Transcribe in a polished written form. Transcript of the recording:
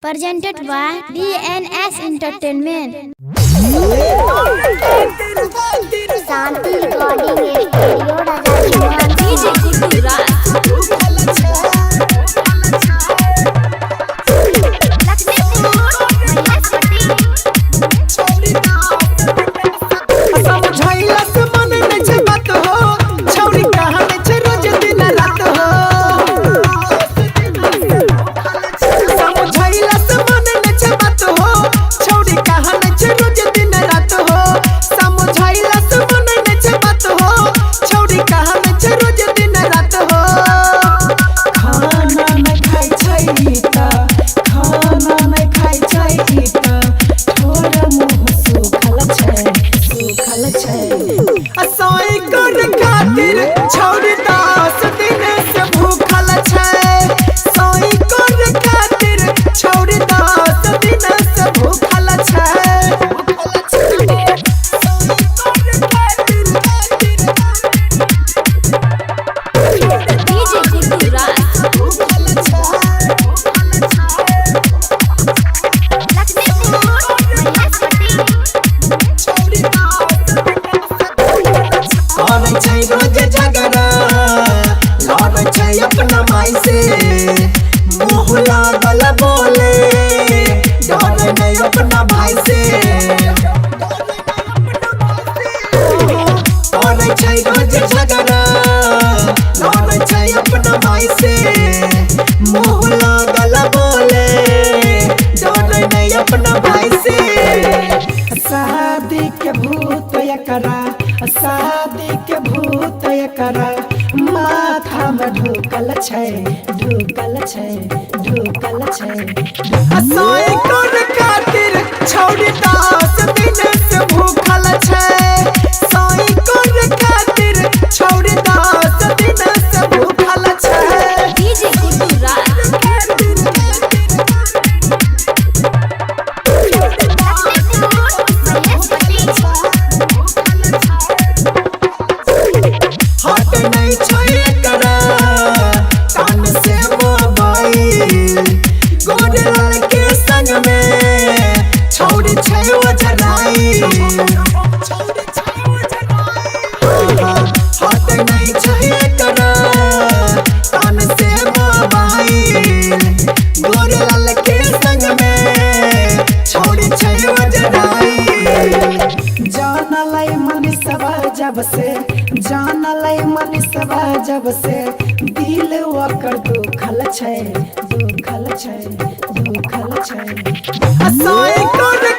presented by DNS Entertainment. Shanti recording रोज झगड़ा लड़ छै अपना माई से मुँह लागल बोले डर नहीं अपना भाई से लड़ छै रोज झगड़ा लड़ छै अपना माई से मुँह लागल बोले डर नहीं अपना भाई से शादी के भूत एकरा शादी के भूत एकरा माथा में ढुकल छै ढुकल छै ढुकल छै असोई कोन खातिर छोड़ी 10 दिन से भूखल छै सोई कोन खातिर छोड़ी 10 दिन से भूखल छै डीजे गुड्डूरा जब से दिल ओकर दुखल छै दुखल छै दुखल छै असोई कोन